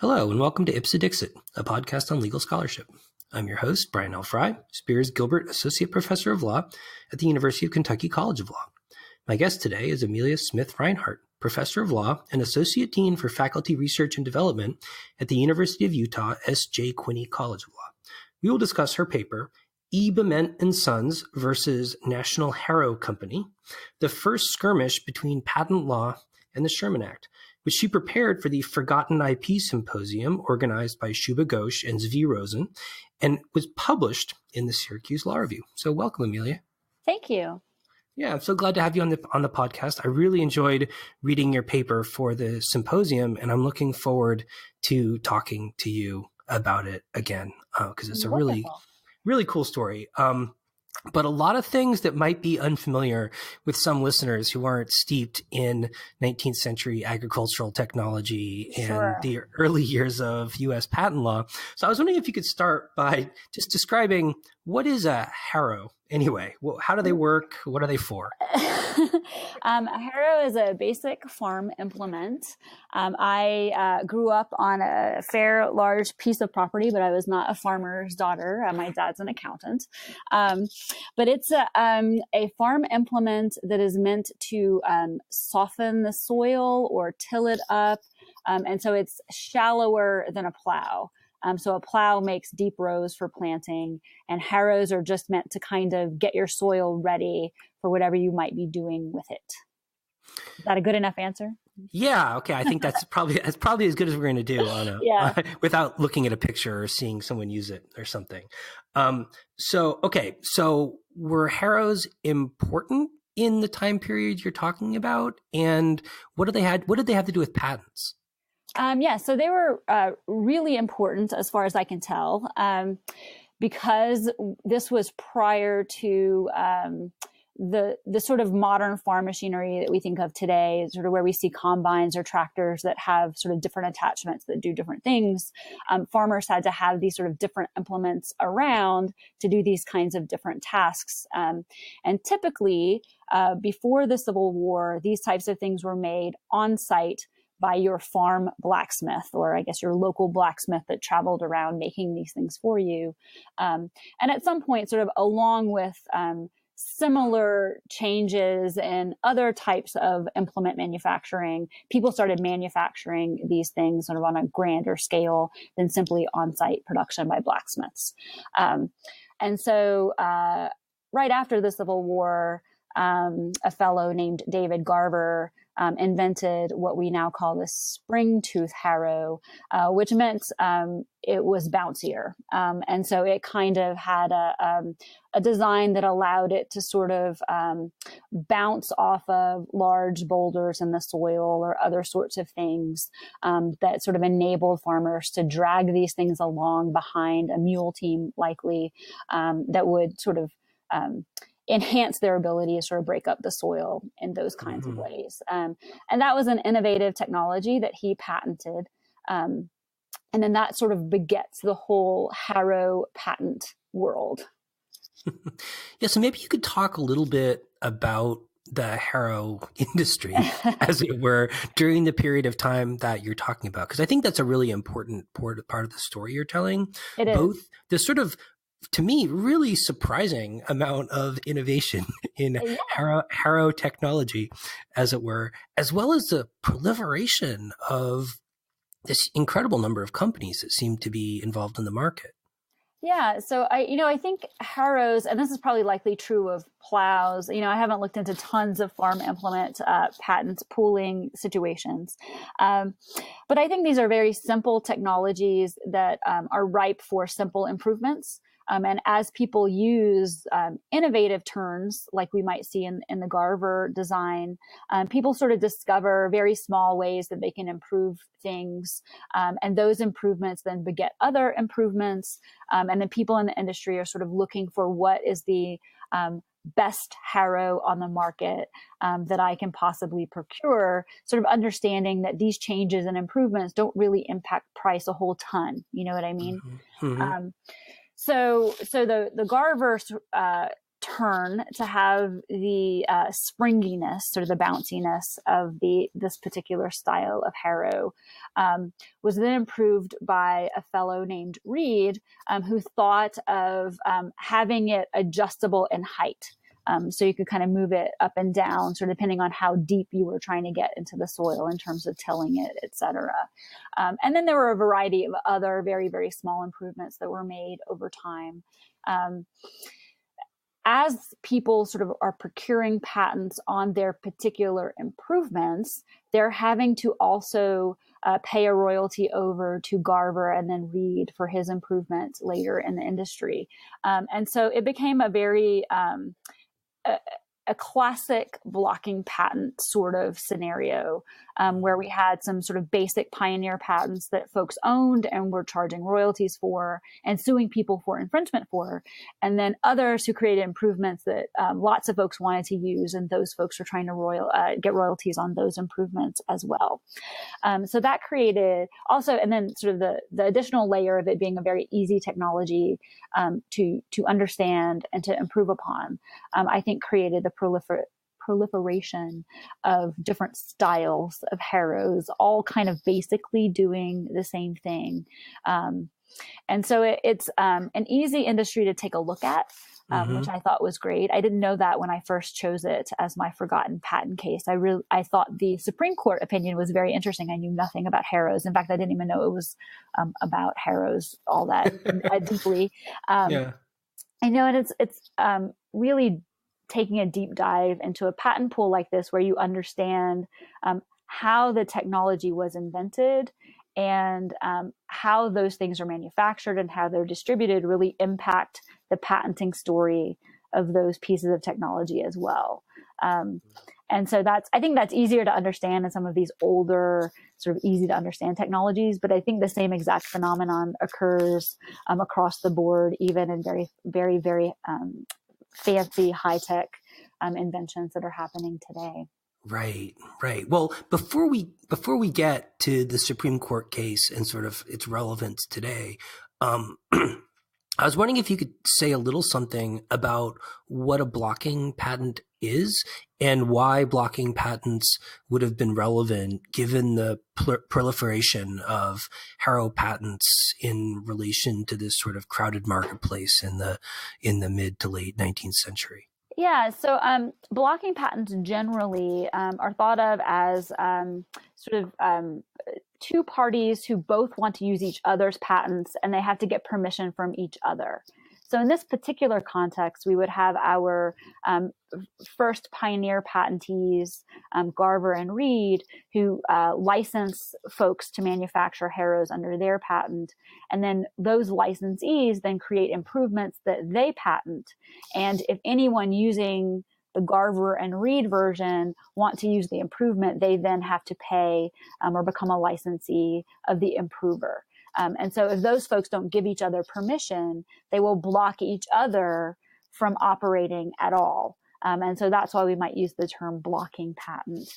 Hello, and welcome to Ipsa Dixit, a podcast on legal scholarship. I'm your host, Brian L. Fry, Spears Gilbert Associate Professor of Law at the University of Kentucky College of Law. My guest today is Amelia Smith Rinehart, Professor of Law and Associate Dean for Faculty Research and Development at the University of Utah S.J. Quinney College of Law. We will discuss her paper, E. Bement and Sons versus National Harrow Company, the first skirmish between patent law and the Sherman Act, which she prepared for the Forgotten IP Symposium organized by Shubha Ghosh and Zvi Rosen, and was published in the Syracuse Law Review. So welcome, Amelia. Thank you. Yeah, I'm so glad to have you on the podcast. I really enjoyed reading your paper for the symposium, and I'm looking forward to talking to you about it again, because it's a really cool story. But a lot of things that might be unfamiliar with some listeners who aren't steeped in 19th century agricultural technology and the early years of U.S. patent law. So I was wondering if you could start by just describing what is a harrow anyway? How do they work? What are they for? A harrow is a basic farm implement. I grew up on a fair large piece of property, but I was not a farmer's daughter. My dad's an accountant. But it's a farm implement that is meant to soften the soil or till it up. And so it's shallower than a plow. So a plow makes deep rows for planting, and harrows are just meant to kind of get your soil ready for whatever you might be doing with it. Is that a good enough answer? Yeah. Okay. I think that's probably as good as we're going to do without looking at a picture or seeing someone use it or something. So were harrows important in the time period you're talking about, and what did they have to do with patents? So they were really important as far as I can tell, because this was prior to the sort of modern farm machinery that we think of today, sort of where we see combines or tractors that have sort of different attachments that do different things. Farmers had to have these sort of different implements around to do these kinds of different tasks. And typically, before the Civil War, these types of things were made on site by your farm blacksmith, or I guess your local blacksmith that traveled around making these things for you. And at some point, sort of along with similar changes in other types of implement manufacturing, people started manufacturing these things sort of on a grander scale than simply on-site production by blacksmiths. And so right after the Civil War, a fellow named David Garver invented what we now call the spring tooth harrow, which meant it was bouncier. And so it kind of had a design that allowed it to sort of bounce off of large boulders in the soil or other sorts of things that sort of enabled farmers to drag these things along behind a mule team, likely, that would sort of enhance their ability to sort of break up the soil in those kinds of ways. And that was an innovative technology that he patented. And then that sort of begets the whole harrow patent world. Yeah, so maybe you could talk a little bit about the harrow industry, as it were, during the period of time that you're talking about. Because I think that's a really important part of the story you're telling. It is. Both the sort of, to me, really surprising amount of innovation in harrow technology, as it were, as well as the proliferation of this incredible number of companies that seem to be involved in the market. Yeah. So I think harrows, and this is probably likely true of plows. I haven't looked into tons of farm implement patent pooling situations. But I think these are very simple technologies that are ripe for simple improvements. And as people use innovative turns, like we might see in the Garver design, people sort of discover very small ways that they can improve things. And those improvements then beget other improvements. And then people in the industry are sort of looking for what is the best harrow on the market that I can possibly procure, sort of understanding that these changes and improvements don't really impact price a whole ton. You know what I mean? So the Garver turn to have the springiness or the bounciness of this particular style of Harrow was then improved by a fellow named Reed, who thought of having it adjustable in height. So you could kind of move it up and down, sort of depending on how deep you were trying to get into the soil in terms of tilling it, et cetera. And then there were a variety of other very, very small improvements that were made over time. As people sort of are procuring patents on their particular improvements, they're having to also pay a royalty over to Garver and then Reed for his improvements later in the industry. And so it became a very a classic blocking patent sort of scenario, where we had some sort of basic pioneer patents that folks owned and were charging royalties for and suing people for infringement for, and then others who created improvements that lots of folks wanted to use, and those folks were trying to get royalties on those improvements as well. So that created also, and then sort of the additional layer of it being a very easy technology to understand and to improve upon, I think created the proliferation of different styles of Harrows, all kind of basically doing the same thing. And so it's an easy industry to take a look at, which I thought was great. I didn't know that when I first chose it as my forgotten patent case. I thought the Supreme Court opinion was very interesting. I knew nothing about Harrows. In fact, I didn't even know it was about Harrows all that deeply. Yeah. I know, and it's really taking a deep dive into a patent pool like this, where you understand how the technology was invented and how those things are manufactured and how they're distributed, really impact the patenting story of those pieces of technology as well. And so I think that's easier to understand in some of these older, sort of easy to understand technologies. But I think the same exact phenomenon occurs across the board, even in very, very, very fancy high-tech inventions that are happening today. Right. Well, before we get to the Supreme Court case and sort of its relevance today, I was wondering if you could say a little something about what a blocking patent is and why blocking patents would have been relevant given the proliferation of Harrow patents in relation to this sort of crowded marketplace in the mid to late 19th century. Yeah, so blocking patents generally are thought of as sort of two parties who both want to use each other's patents, and they have to get permission from each other. So in this particular context, we would have our first pioneer patentees, Garver and Reed, who license folks to manufacture Harrows under their patent. And then those licensees then create improvements that they patent. And if anyone using the Garver and Reed version want to use the improvement, they then have to pay or become a licensee of the improver. And so if those folks don't give each other permission, they will block each other from operating at all. And so that's why we might use the term blocking patent.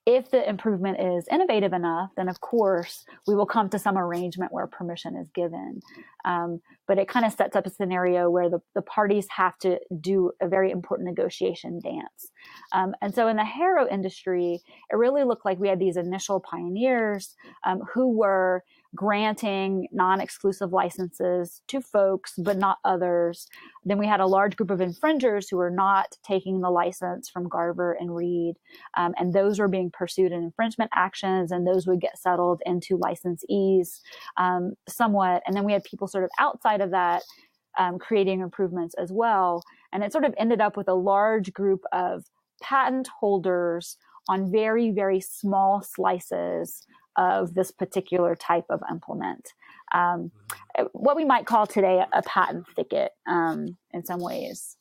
If the improvement is innovative enough, then of course we will come to some arrangement where permission is given. But it kind of sets up a scenario where the parties have to do a very important negotiation dance. And so in the Harrow industry, it really looked like we had these initial pioneers who were granting non-exclusive licenses to folks, but not others. Then we had a large group of infringers who were not taking the license from Garver and Reed, and those were being pursued in infringement actions, and those would get settled into licensees somewhat. And then we had people sort of outside of that creating improvements as well. And it sort of ended up with a large group of patent holders on very, very small slices of this particular type of implement. What we might call today a patent thicket in some ways.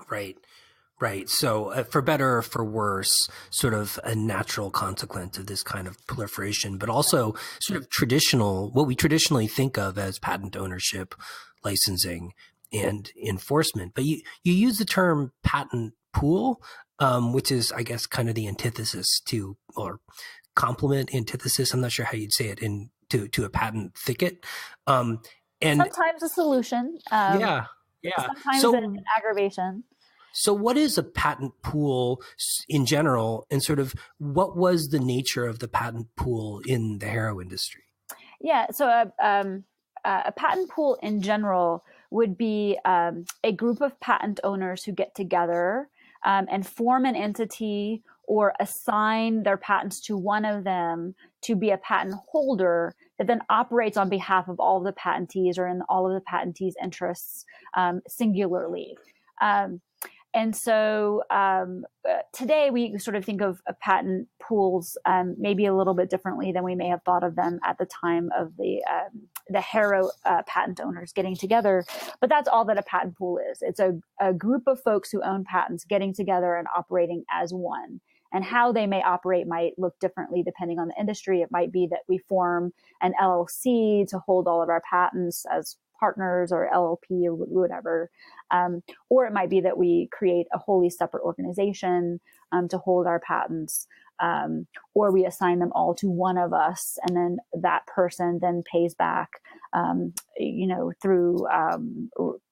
Right. So for better or for worse, sort of a natural consequence of this kind of proliferation, but also sort of what we traditionally think of as patent ownership, licensing, and enforcement. But you use the term patent pool, which is, I guess, kind of the antithesis to, or complement, antithesis, I'm not sure how you'd say it, to a patent thicket. And sometimes a solution. Yeah. Yeah. sometimes an aggravation. So what is a patent pool in general, and sort of what was the nature of the patent pool in the Harrow industry? Yeah, so a patent pool in general would be a group of patent owners who get together and form an entity or assign their patents to one of them to be a patent holder that then operates on behalf of all of the patentees or in all of the patentees' interests singularly. And so today we sort of think of patent pools maybe a little bit differently than we may have thought of them at the time of the Harrow patent owners getting together. But that's all that a patent pool is. It's a group of folks who own patents getting together and operating as one. And how they may operate might look differently depending on the industry. It might be that we form an LLC to hold all of our patents as partners or LLP or whatever. Or it might be that we create a wholly separate organization to hold our patents, or we assign them all to one of us, and then that person then pays back, through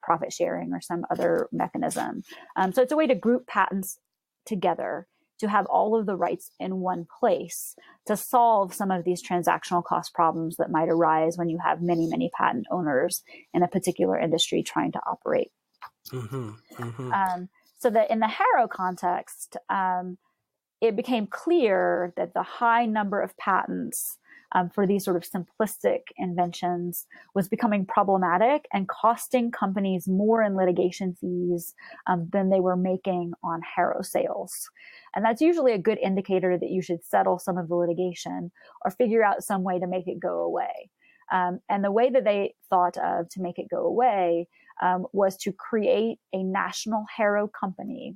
profit sharing or some other mechanism. So it's a way to group patents together to have all of the rights in one place to solve some of these transactional cost problems that might arise when you have many, many patent owners in a particular industry trying to operate. Mm-hmm, mm-hmm. So that in the Harrow context, it became clear that the high number of patents for these sort of simplistic inventions was becoming problematic and costing companies more in litigation fees than they were making on Harrow sales. And that's usually a good indicator that you should settle some of the litigation or figure out some way to make it go away. And the way that they thought of to make it go away was to create a national Harrow company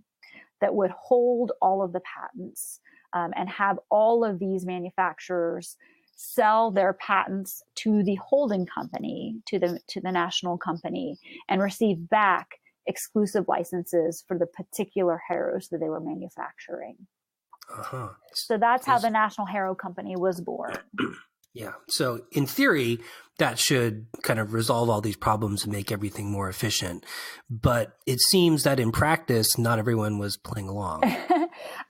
that would hold all of the patents and have all of these manufacturers sell their patents to the holding company, to the national company, and receive back exclusive licenses for the particular Harrows that they were manufacturing. Uh-huh. So that's how the National Harrow Company was born. Yeah. So in theory, that should kind of resolve all these problems and make everything more efficient. But it seems that in practice, not everyone was playing along.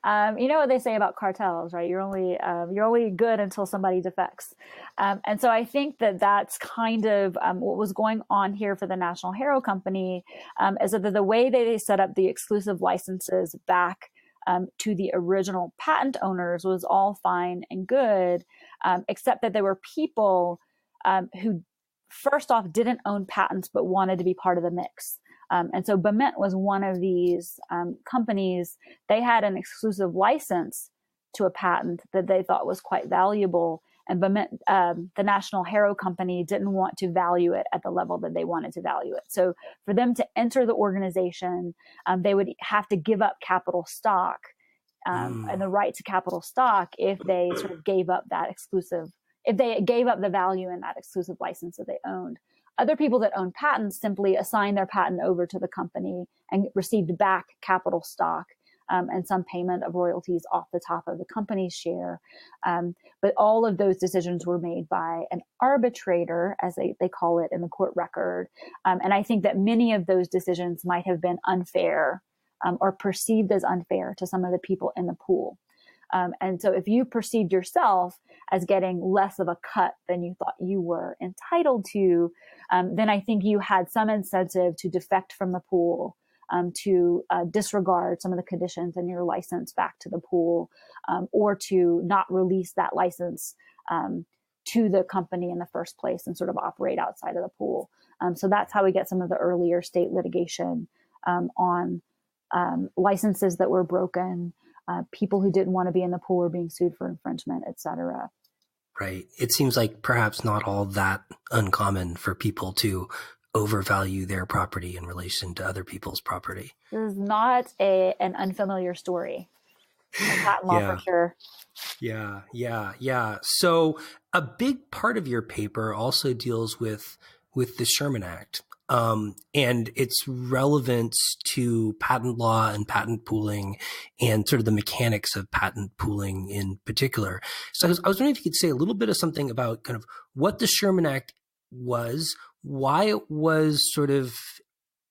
You know what they say about cartels, right? You're only good until somebody defects. And so I think that that's kind of what was going on here for the National Harrow Company, is that the way they set up the exclusive licenses back to the original patent owners was all fine and good, except that there were people who, first off, didn't own patents but wanted to be part of the mix. And so Bement was one of these companies. They had an exclusive license to a patent that they thought was quite valuable. And Bement, the National Harrow Company, didn't want to value it at the level that they wanted to value it. So for them to enter the organization, they would have to give up capital stock and the right to capital stock if they sort of gave up that exclusive, if they gave up the value in that exclusive license that they owned. Other people that own patents simply assigned their patent over to the company and received back capital stock and some payment of royalties off the top of the company's share. But all of those decisions were made by an arbitrator, as they call it in the court record. And I think that many of those decisions might have been unfair or perceived as unfair to some of the people in the pool. And so if you perceived yourself as getting less of a cut than you thought you were entitled to, then I think you had some incentive to defect from the pool, to disregard some of the conditions in your license back to the pool, or to not release that license to the company in the first place and sort of operate outside of the pool. So that's how we get some of the earlier state litigation on licenses that were broken, people who didn't want to be in the pool were being sued for infringement, et cetera. Right. It seems like perhaps not all that uncommon for people to overvalue their property in relation to other people's property. This is not an unfamiliar story. Patent law for sure. Yeah. So a big part of your paper also deals with the Sherman Act. And its relevance to patent law and patent pooling and sort of the mechanics of patent pooling in particular. So I was wondering if you could say a little bit of something about kind of what the Sherman Act was, why it was sort of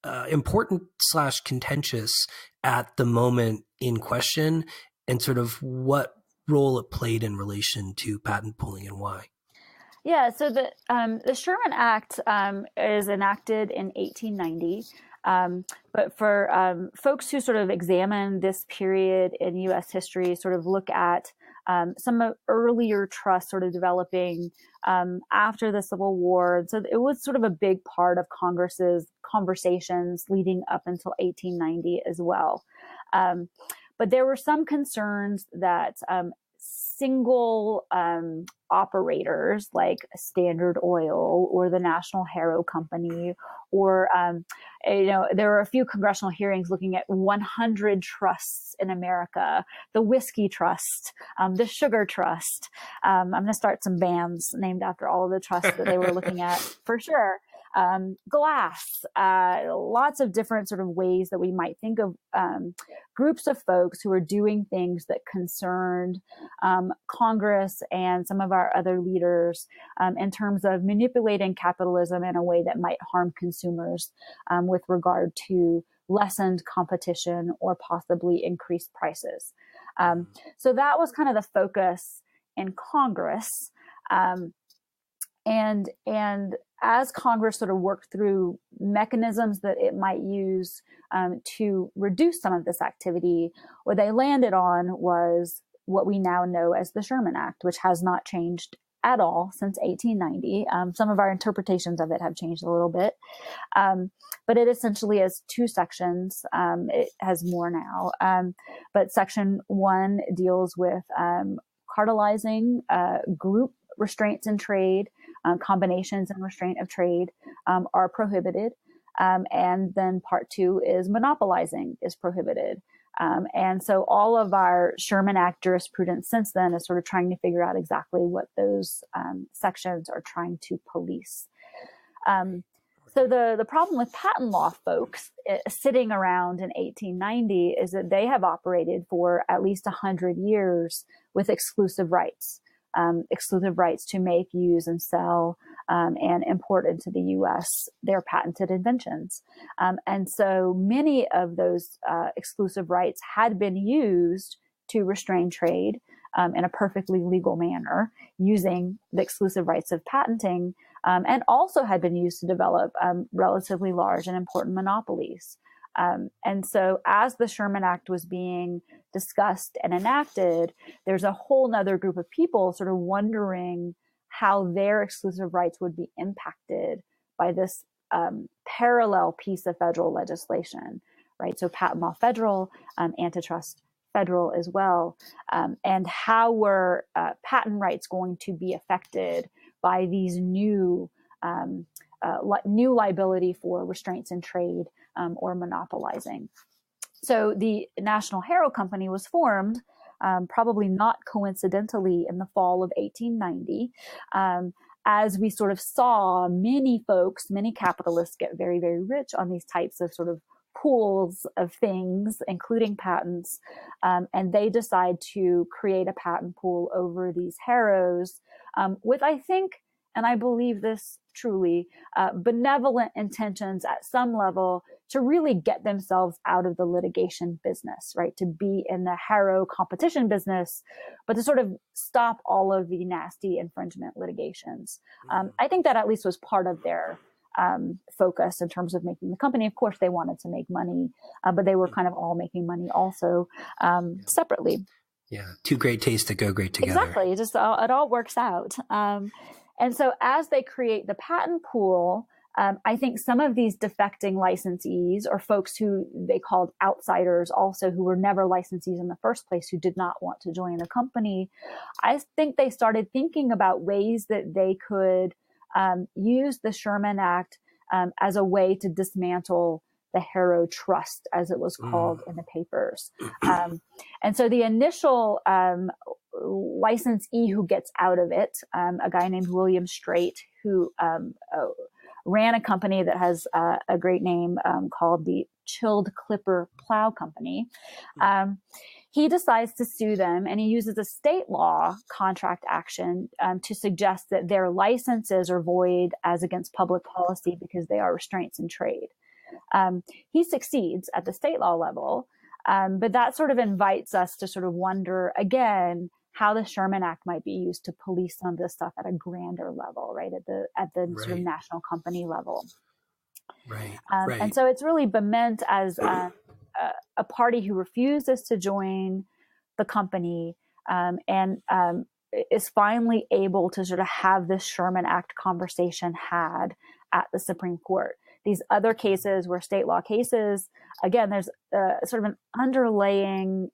important / contentious at the moment in question, and sort of what role it played in relation to patent pooling and why? Yeah, so the Sherman Act is enacted in 1890. But for folks who sort of examine this period in U.S. history, sort of look at some earlier trusts sort of developing after the Civil War. And so it was sort of a big part of Congress's conversations leading up until 1890 as well. But there were some concerns that single operators like Standard Oil or the National Harrow Company, or there were a few congressional hearings looking at 100 trusts in America: the Whiskey Trust, the Sugar Trust. I'm going to start some bands named after all of the trusts that they were looking at for sure. Glass, lots of different sort of ways that we might think of groups of folks who are doing things that concerned Congress and some of our other leaders in terms of manipulating capitalism in a way that might harm consumers with regard to lessened competition or possibly increased prices. So that was kind of the focus in Congress. And as Congress sort of worked through mechanisms that it might use to reduce some of this activity, what they landed on was what we now know as the Sherman Act, which has not changed at all since 1890. Some of our interpretations of it have changed a little bit, but it essentially has two sections. It has more now, but Section 1 deals with cartelizing, group restraints in trade. Combinations and restraint of trade are prohibited. And then Part 2 is monopolizing is prohibited. And so all of our Sherman Act jurisprudence since then is sort of trying to figure out exactly what those sections are trying to police. So the problem with patent law folks sitting around in 1890 is that they have operated for at least 100 years with exclusive rights to make, use, and sell and import into the U.S. their patented inventions. And so many of those exclusive rights had been used to restrain trade in a perfectly legal manner using the exclusive rights of patenting, and also had been used to develop relatively large and important monopolies. And so as the Sherman Act was being discussed and enacted, there's a whole nother group of people sort of wondering how their exclusive rights would be impacted by this parallel piece of federal legislation, right? So patent law federal, antitrust federal as well. And how were patent rights going to be affected by these new liability for restraints in trade or monopolizing? So the National Harrow Company was formed, probably not coincidentally, in the fall of 1890, as we sort of saw many folks, many capitalists get very, very rich on these types of sort of pools of things, including patents. And they decide to create a patent pool over these Harrows with, I think, and I believe this truly, benevolent intentions at some level to really get themselves out of the litigation business, right? To be in the Harrow competition business, but to sort of stop all of the nasty infringement litigations. I think that at least was part of their focus in terms of making the company. Of course, they wanted to make money, but they were kind of all making money also separately. Yeah, two great tastes that go great together. Exactly. It all works out. And so as they create the patent pool, I think some of these defecting licensees or folks who they called outsiders also, who were never licensees in the first place, who did not want to join the company, I think they started thinking about ways that they could use the Sherman Act as a way to dismantle the Harrow Trust, as it was called in the papers. And so the initial licensee who gets out of it, a guy named William Straight, who ran a company that has a great name called the Chilled Clipper Plow Company. He decides to sue them, and he uses a state law contract action to suggest that their licenses are void as against public policy because they are restraints in trade. He succeeds at the state law level. But that sort of invites us to sort of wonder again how the Sherman Act might be used to police some of this stuff at a grander level, right? At the Right. sort of national company level. Right. And so it's really Bement as a party who refuses to join the company and is finally able to sort of have this Sherman Act conversation had at the Supreme Court. These other cases were state law cases. Again, there's sort of an underlaying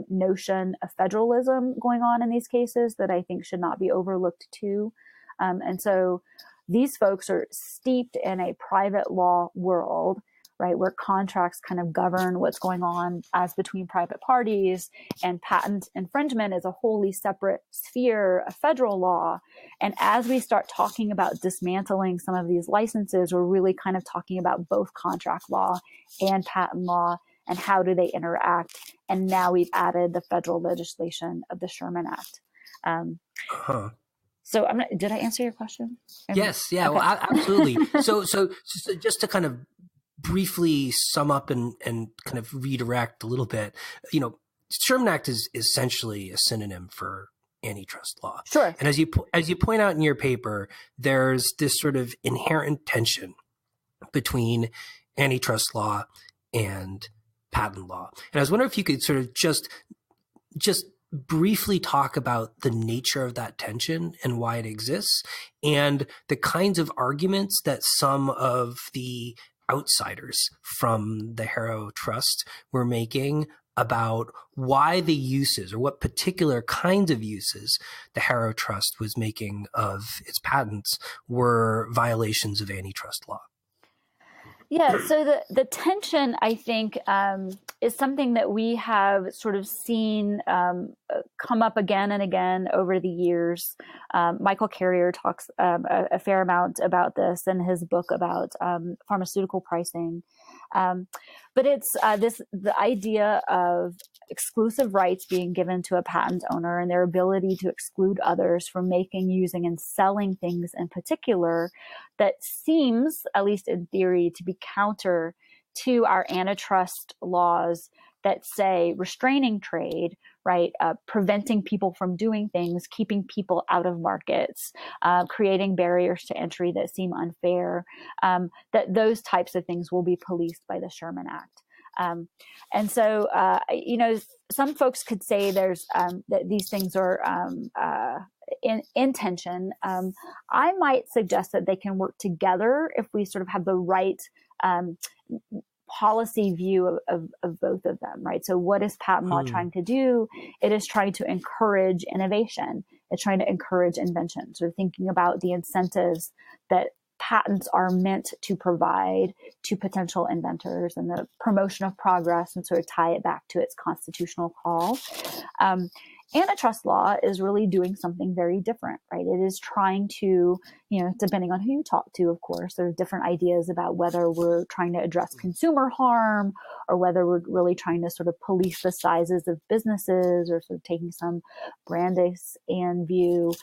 notion of federalism going on in these cases that I think should not be overlooked too. And so these folks are steeped in a private law world, right, where contracts kind of govern what's going on as between private parties, and patent infringement is a wholly separate sphere of federal law. And as we start talking about dismantling some of these licenses, we're really kind of talking about both contract law and patent law and how do they interact. And now we've added the federal legislation of the Sherman Act. So did I answer your question? Yes. Yeah. Okay. Well, absolutely. So just to kind of briefly sum up and kind of redirect a little bit, Sherman Act is essentially a synonym for antitrust law. Sure. And as you point out in your paper, there's this sort of inherent tension between antitrust law and patent law. And I was wondering if you could sort of just briefly talk about the nature of that tension and why it exists, and the kinds of arguments that some of the outsiders from the Harrow Trust were making about why the uses or what particular kinds of uses the Harrow Trust was making of its patents were violations of antitrust law. Yeah, so the tension, I think, is something that we have sort of seen come up again and again over the years. Michael Carrier talks a fair amount about this in his book about pharmaceutical pricing. But it's the idea of exclusive rights being given to a patent owner and their ability to exclude others from making, using, and selling things in particular that seems, at least in theory, to be counter to our antitrust laws that say restraining trade, right? Preventing people from doing things, keeping people out of markets, creating barriers to entry that seem unfair, that those types of things will be policed by the Sherman Act. And so, some folks could say there's that these things are in tension. I might suggest that they can work together if we sort of have the right policy view of both of them, right? So what is patent law trying to do? It is trying to encourage innovation. It's trying to encourage invention. So thinking about the incentives that patents are meant to provide to potential inventors and the promotion of progress, and sort of tie it back to its constitutional call. Antitrust law is really doing something very different, right? It is trying to, depending on who you talk to, of course, there are different ideas about whether we're trying to address consumer harm or whether we're really trying to sort of police the sizes of businesses or sort of taking some Brandeis-Ann view.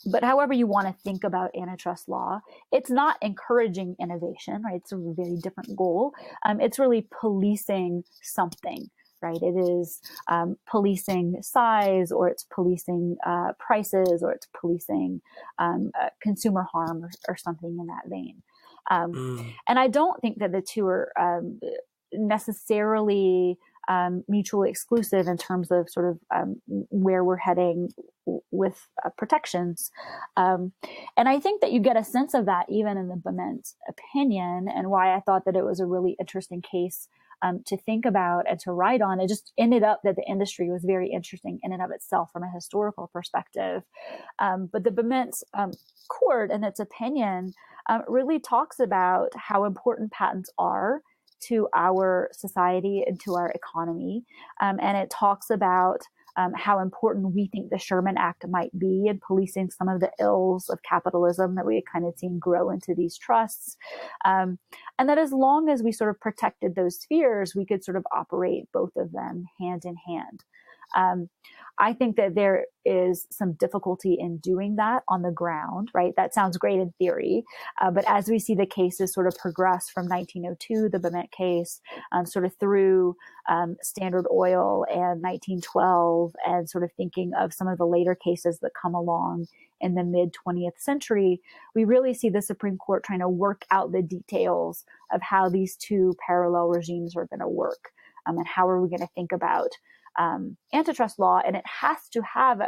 But however you want to think about antitrust law, it's not encouraging innovation, right? It's a very different goal. It's really policing something, right? It is policing size, or it's policing prices, or it's policing consumer harm or something in that vein. And I don't think that the two are necessarily mutually exclusive in terms of sort of where we're heading with protections. And I think that you get a sense of that even in the Bement opinion, and why I thought that it was a really interesting case to think about and to write on. It just ended up that the industry was very interesting in and of itself from a historical perspective. But the Bement court, in its opinion, really talks about how important patents are to our society and to our economy. And it talks about how important we think the Sherman Act might be in policing some of the ills of capitalism that we had kind of seen grow into these trusts. And that as long as we sort of protected those spheres, we could sort of operate both of them hand in hand. I think that there is some difficulty in doing that on the ground, right? That sounds great in theory. But as we see the cases sort of progress from 1902, the Bement case, sort of through Standard Oil and 1912, and sort of thinking of some of the later cases that come along in the mid 20th century, we really see the Supreme Court trying to work out the details of how these two parallel regimes are going to work, and how are we going to think about antitrust law. And it has to have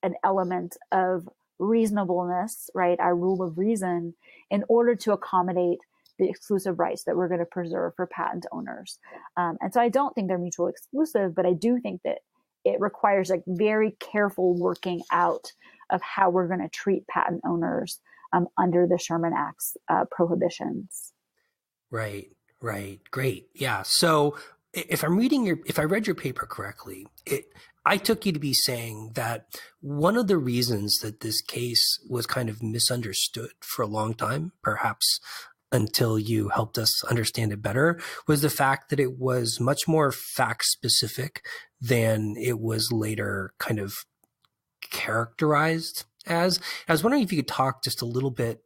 an element of reasonableness, right? Our rule of reason, in order to accommodate the exclusive rights that we're going to preserve for patent owners. And so I don't think they're mutually exclusive, but I do think that it requires like very careful working out of how we're going to treat patent owners under the Sherman Act's prohibitions. Right. Great. Yeah. So if I read your paper correctly, I took you to be saying that one of the reasons that this case was kind of misunderstood for a long time, perhaps until you helped us understand it better, was the fact that it was much more fact specific than it was later kind of characterized as. I was wondering if you could talk just a little bit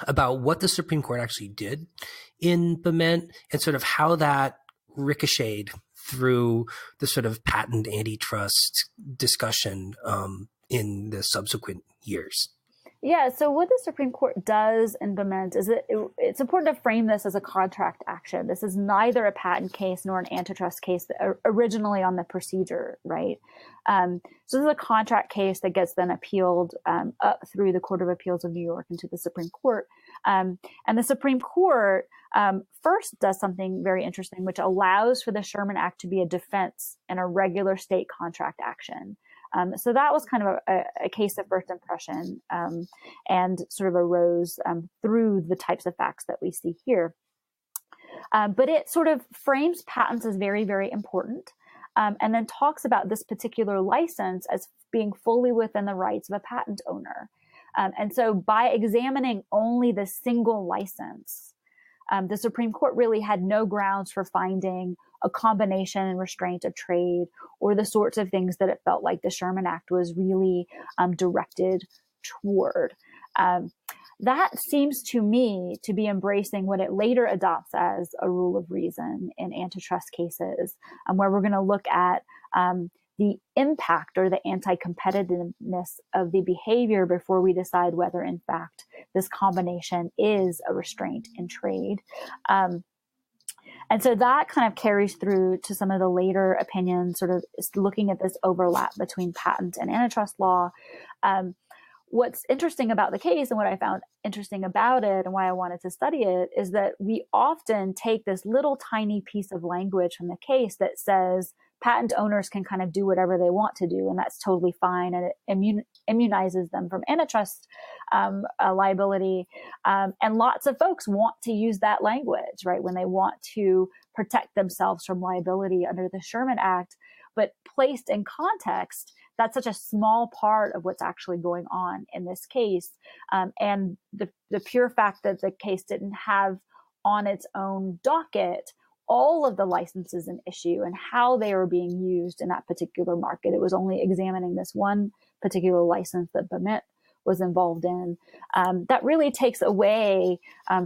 about what the Supreme Court actually did in Bement and sort of how that ricocheted through the sort of patent antitrust discussion in the subsequent years. Yeah, so what the Supreme Court does in Bement is it's important to frame this as a contract action. This is neither a patent case nor an antitrust case originally on the procedure, right? So this is a contract case that gets then appealed up through the Court of Appeals of New York into the Supreme Court. And the Supreme Court first does something very interesting, which allows for the Sherman Act to be a defense in a regular state contract action. So that was kind of a case of first impression, and sort of arose through the types of facts that we see here. But it sort of frames patents as very, very important, and then talks about this particular license as being fully within the rights of a patent owner. And so by examining only the single license, the Supreme Court really had no grounds for finding a combination and restraint of trade, or the sorts of things that it felt like the Sherman Act was really directed toward. That seems to me to be embracing what it later adopts as a rule of reason in antitrust cases, where we're going to look at the impact or the anti-competitiveness of the behavior before we decide whether, in fact, this combination is a restraint in trade. And so that kind of carries through to some of the later opinions, sort of looking at this overlap between patent and antitrust law. What's interesting about the case, and what I found interesting about it and why I wanted to study it, is that we often take this little tiny piece of language from the case that says patent owners can kind of do whatever they want to do, and that's totally fine, and it immunizes them from antitrust liability. And lots of folks want to use that language, right, when they want to protect themselves from liability under the Sherman Act. But placed in context, that's such a small part of what's actually going on in this case. And the pure fact that the case didn't have on its own docket all of the licenses in issue and how they were being used in that particular market. It was only examining this one particular license that Bement was involved in. That really takes away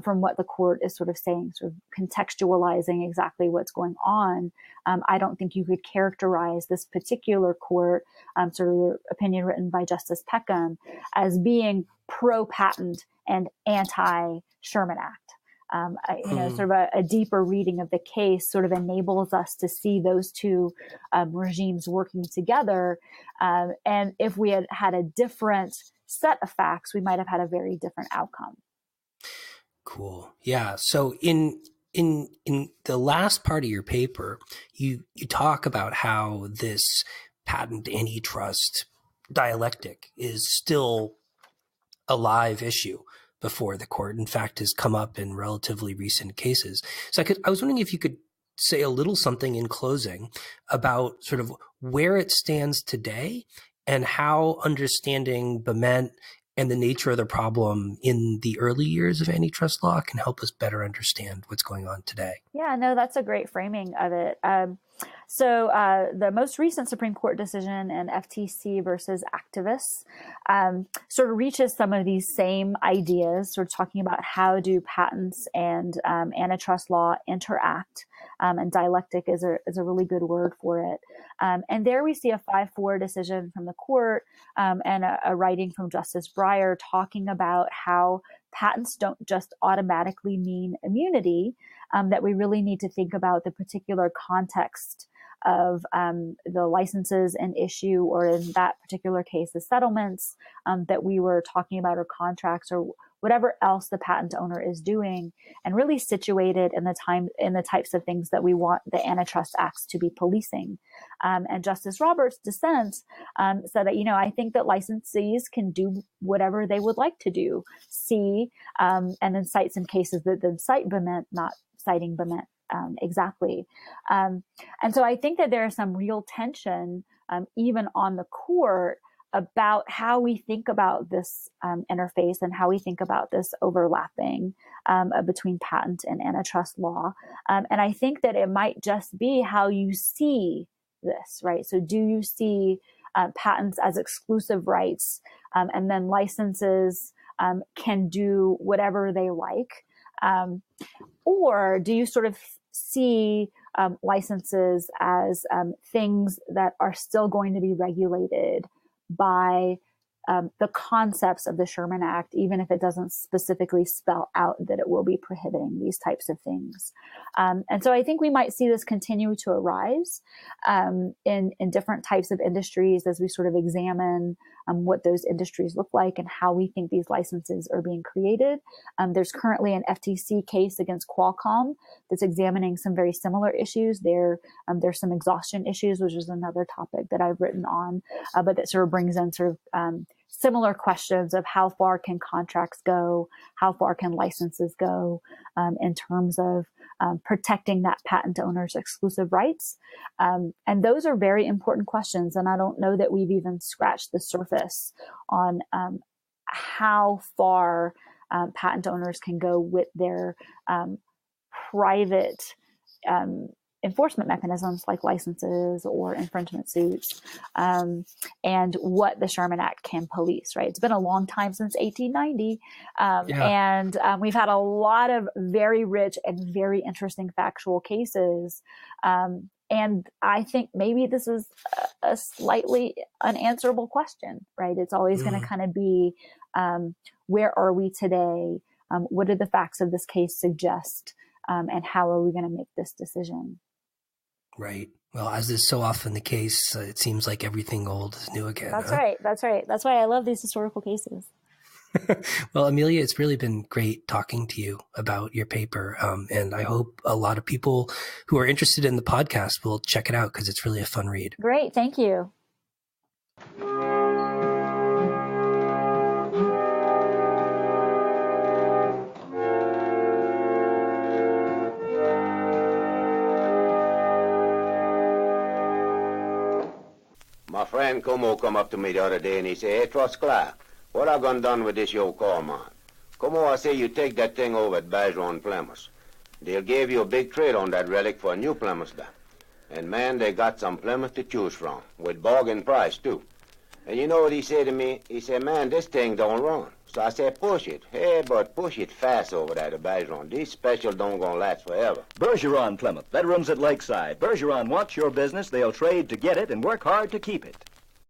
from what the court is sort of saying, sort of contextualizing exactly what's going on. I don't think you could characterize this particular court, sort of the opinion written by Justice Peckham, as being pro-patent and anti-Sherman Act. Sort of a deeper reading of the case sort of enables us to see those two regimes working together. And if we had had a different set of facts, we might have had a very different outcome. Cool. Yeah. So in the last part of your paper, you talk about how this patent antitrust dialectic is still a live issue before the court. In fact, has come up in relatively recent cases. So I was wondering if you could say a little something in closing about sort of where it stands today and how understanding Bement and the nature of the problem in the early years of antitrust law can help us better understand what's going on today. Yeah, no, that's a great framing of it. So the most recent Supreme Court decision in FTC versus activists sort of reaches some of these same ideas, sort of talking about how do patents and antitrust law interact. And dialectic is a really good word for it. And there we see a 5-4 decision from the court and a writing from Justice Breyer talking about how patents don't just automatically mean immunity, that we really need to think about the particular context of the licenses and issue, or in that particular case, the settlements that we were talking about, or contracts, or whatever else the patent owner is doing, and really situated in the types of things that we want the antitrust acts to be policing. And Justice Roberts' dissent said that, I think that licensees can do whatever they would like to do. And then cite some cases that then cite Bement, not citing Bement exactly. And so I think that there is some real tension, even on the court, about how we think about this interface and how we think about this overlapping between patent and antitrust law. And I think that it might just be how you see this, right? So do you see patents as exclusive rights, and then licenses can do whatever they like? Or do you sort of see licenses as things that are still going to be regulated by the concepts of the Sherman Act, even if it doesn't specifically spell out that it will be prohibiting these types of things? And so I think we might see this continue to arise in different types of industries as we sort of examine what those industries look like and how we think these licenses are being created. There's currently an FTC case against Qualcomm that's examining some very similar issues. There's some exhaustion issues, which is another topic that I've written on, but that sort of brings in sort of similar questions of how far can contracts go, how far can licenses go in terms of protecting that patent owner's exclusive rights. And those are very important questions. And I don't know that we've even scratched the surface on how far patent owners can go with their private enforcement mechanisms like licenses or infringement suits, and what the Sherman Act can police, right? It's been a long time since 1890. And we've had a lot of very rich and very interesting factual cases. And I think maybe this is a slightly unanswerable question, right? It's always going to kind of be, where are we today? What do the facts of this case suggest? And how are we going to make this decision? Right. Well, as is so often the case, it seems like everything old is new again. That's right. That's right. That's why I love these historical cases. Well, Amelia, it's really been great talking to you about your paper. And I hope a lot of people who are interested in the podcast will check it out because it's really a fun read. Great. Thank you. My friend Como come up to me the other day and he say, "Hey, Trust Clark, what I gone done with this your call, man?" Como, I say, you take that thing over at Bergeron Plymouth. They'll give you a big trade on that relic for a new Plymouth there. And man, they got some Plymouth to choose from, with bargain price too. And you know what he said to me? He said, "Man, this thing don't run." So I said, "Push it." Hey, but push it fast over there to Bergeron. These specials don't gonna last forever. Bergeron Plymouth, veterans at Lakeside. Bergeron wants your business. They'll trade to get it and work hard to keep it.